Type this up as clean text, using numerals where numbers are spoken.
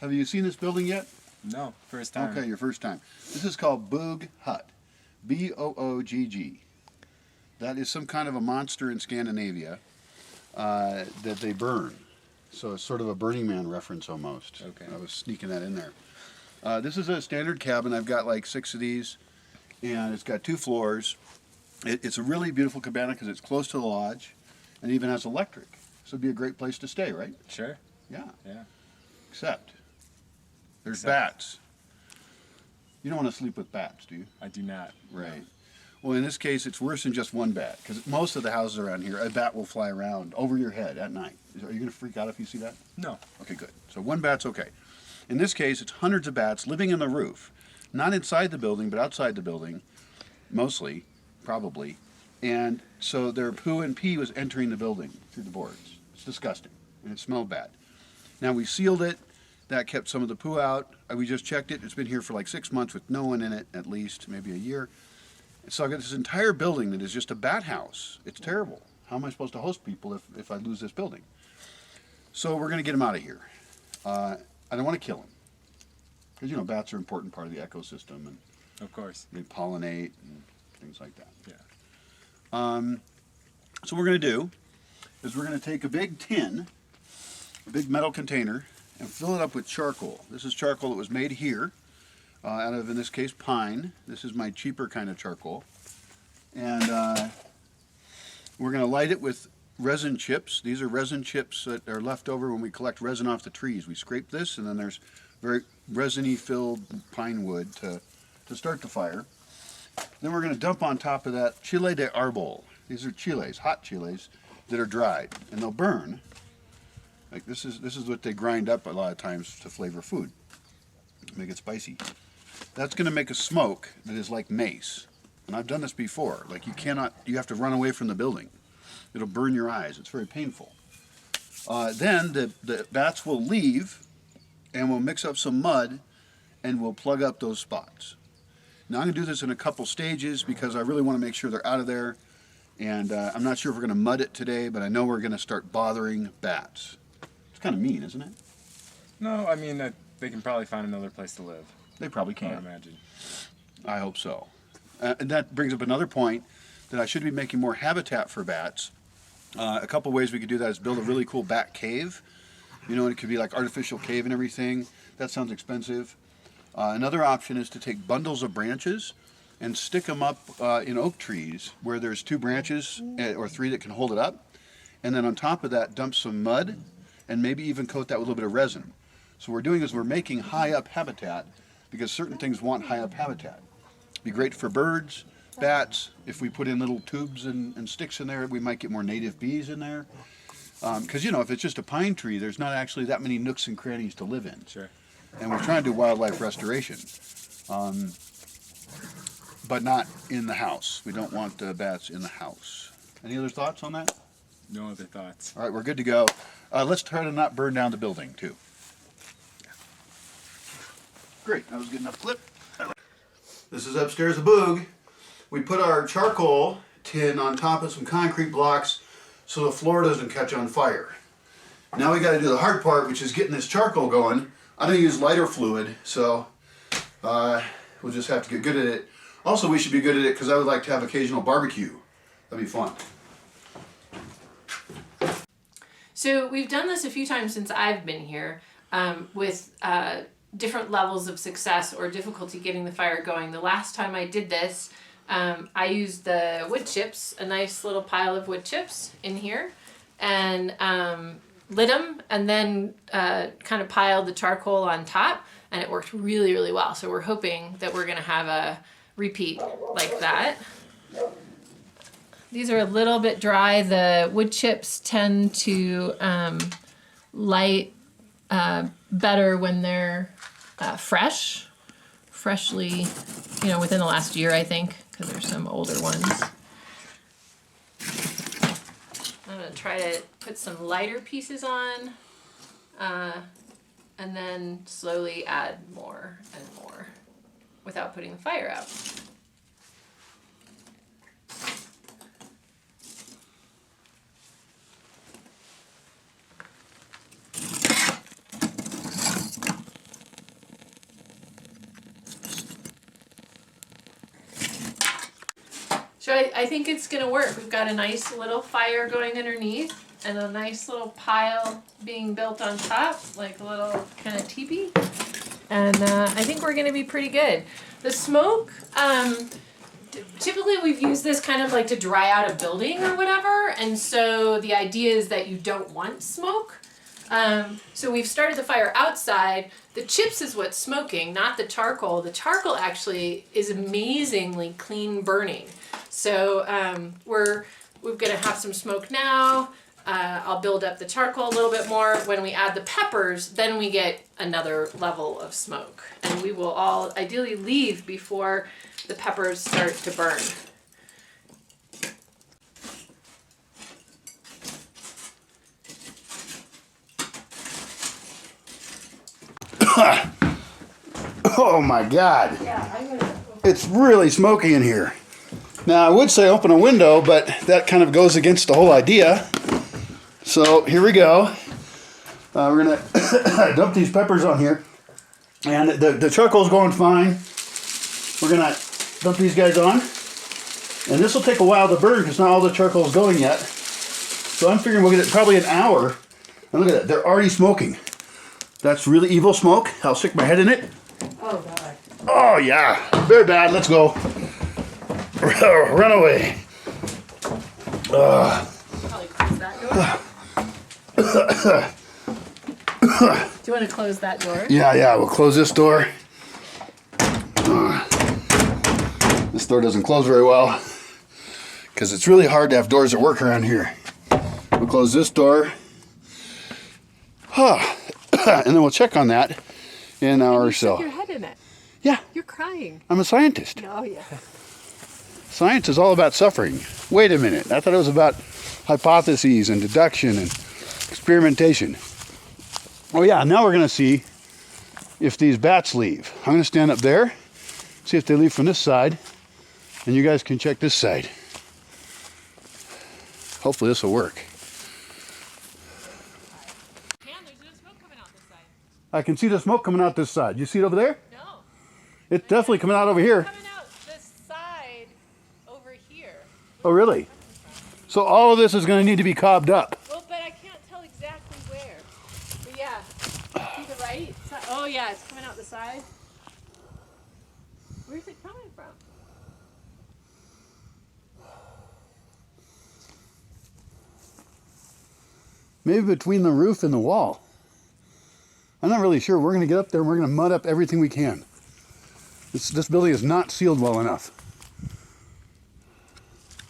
Have you seen this building yet? No, first time. Okay, your first time. This is called Boogg Hut. B-O-O-G-G. That is some kind of a monster in Scandinavia that they burn. So it's sort of a Burning Man reference almost. Okay. I was sneaking that in there. This is a standard cabin. I've got like 6 of these, and it's got 2 floors. It's a really beautiful cabana because it's close to the lodge, and it even has electric. So it'd be a great place to stay, right? Sure. Yeah. Yeah. Except there's bats. You don't want to sleep with bats, do you? I do not. Right. Well, in this case, it's worse than just one bat, because most of the houses around here, a bat will fly around over your head at night. Are you going to freak out if you see that? No. Okay, good. So one bat's okay. In this case, it's hundreds of bats living in the roof, not inside the building, but outside the building, mostly, probably. And so their poo and pee was entering the building through the boards. It's disgusting, and it smelled bad. Now, we sealed it. That kept some of the poo out. We just checked it. It's been here for like 6 months with no one in it, at least, maybe a year. So I've got this entire building that is just a bat house. It's terrible. How am I supposed to host people if I lose this building? So we're going to get them out of here. I don't want to kill them. Because, you know, bats are an important part of the ecosystem. And of course. they pollinate and things like that. Yeah. So what we're going to do is we're going to take a big tin, a big metal container, and fill it up with charcoal. This is charcoal that was made here out of, in this case, pine. This is my cheaper kind of charcoal. And we're going to light it with resin chips. These are resin chips that are left over when we collect resin off the trees. We scrape this, and then there's very resiny filled pine wood to start the fire. Then we're going to dump on top of that chile de arbol. These are chiles, hot chiles, that are dried, and they'll burn. Like this is what they grind up a lot of times to flavor food, make it spicy. That's going to make a smoke that is like mace. And I've done this before. Like you have to run away from the building. It'll burn your eyes. It's very painful. Then the bats will leave, and we'll mix up some mud, and we'll plug up those spots. Now I'm going to do this in a couple stages because I really want to make sure they're out of there. And I'm not sure if we're going to mud it today, but I know we're going to start bothering bats. Kind of mean, isn't it? No, I mean, they can probably find another place to live. They probably can. I imagine. I hope so. And that brings up another point, that I should be making more habitat for bats. A couple ways we could do that is build a really cool bat cave. You know, and it could be like artificial cave and everything. That sounds expensive. Another option is to take bundles of branches and stick them up in oak trees where there's 2 branches or 3 that can hold it up. And then on top of that, dump some mud and maybe even coat that with a little bit of resin. So what we're doing is we're making high-up habitat because certain things want high-up habitat. It'd be great for birds, bats. If we put in little tubes and sticks in there, we might get more native bees in there. Because, you know, if it's just a pine tree, there's not actually that many nooks and crannies to live in. Sure. And we're trying to do wildlife restoration, but not in the house. We don't want bats in the house. Any other thoughts on that? No other thoughts. All right, we're good to go. Let's try to not burn down the building, too. Great, that was a good enough clip. This is upstairs at Boogg. We put our charcoal tin on top of some concrete blocks so the floor doesn't catch on fire. Now we got to do the hard part, which is getting this charcoal going. I'm going to use lighter fluid, so we'll just have to get good at it. Also, we should be good at it because I would like to have occasional barbecue. That'd be fun. So we've done this a few times since I've been here with different levels of success or difficulty getting the fire going. The last time I did this, I used the wood chips, a nice little pile of wood chips in here, and lit them, and then kind of piled the charcoal on top, and it worked really, really well. So we're hoping that we're going to have a repeat like that. These are a little bit dry. The wood chips tend to light better when they're freshly, you know, within the last year, I think, because there's some older ones. I'm going to try to put some lighter pieces on and then slowly add more and more without putting the fire out. So I think it's gonna work. We've got a nice little fire going underneath and a nice little pile being built on top, like a little kind of teepee. And I think we're gonna be pretty good. The smoke, typically we've used this kind of like to dry out a building or whatever, and so the idea is that you don't want smoke. So we've started the fire outside. The chips is what's smoking, not the charcoal. The charcoal actually is amazingly clean burning. So we're gonna have some smoke now. I'll build up the charcoal a little bit more. When we add the peppers, then we get another level of smoke. And we will all ideally leave before the peppers start to burn. Oh my God. Yeah, I'm gonna... It's really smoky in here. Now I would say open a window, but that kind of goes against the whole idea. So here we go. We're gonna dump these peppers on here. And the charcoal's going fine. We're gonna dump these guys on. And this will take a while to burn because not all the charcoal is going yet. So I'm figuring we'll get it probably an hour. And look at that, they're already smoking. That's really evil smoke. I'll stick my head in it. Oh God. Oh yeah, very bad. Let's go. Run away. Probably close that door. Do you want to close that door? Yeah, we'll close this door. This door doesn't close very well because it's really hard to have doors that work around here. We'll close this door. And then we'll check on that in an hour or so. Stick your head in it. Yeah, You're crying. I'm a scientist. Oh yeah. Science is all about suffering. Wait a minute, I thought it was about hypotheses and deduction and experimentation. Oh yeah, now we're gonna see if these bats leave. I'm gonna stand up there, see if they leave from this side, and you guys can check this side. Hopefully this will work. Man, there's no smoke coming out this side. I can see the smoke coming out this side. You see it over there? No. It's definitely coming out over here. Coming out this side over here. Oh really? So all of this is gonna need to be cobbed up. Well, but I can't tell exactly where. But yeah. To the right side. Oh yeah, it's coming out the side. Where's it coming from? Maybe between the roof and the wall. I'm not really sure. We're going to get up there and we're going to mud up everything we can. This building is not sealed well enough.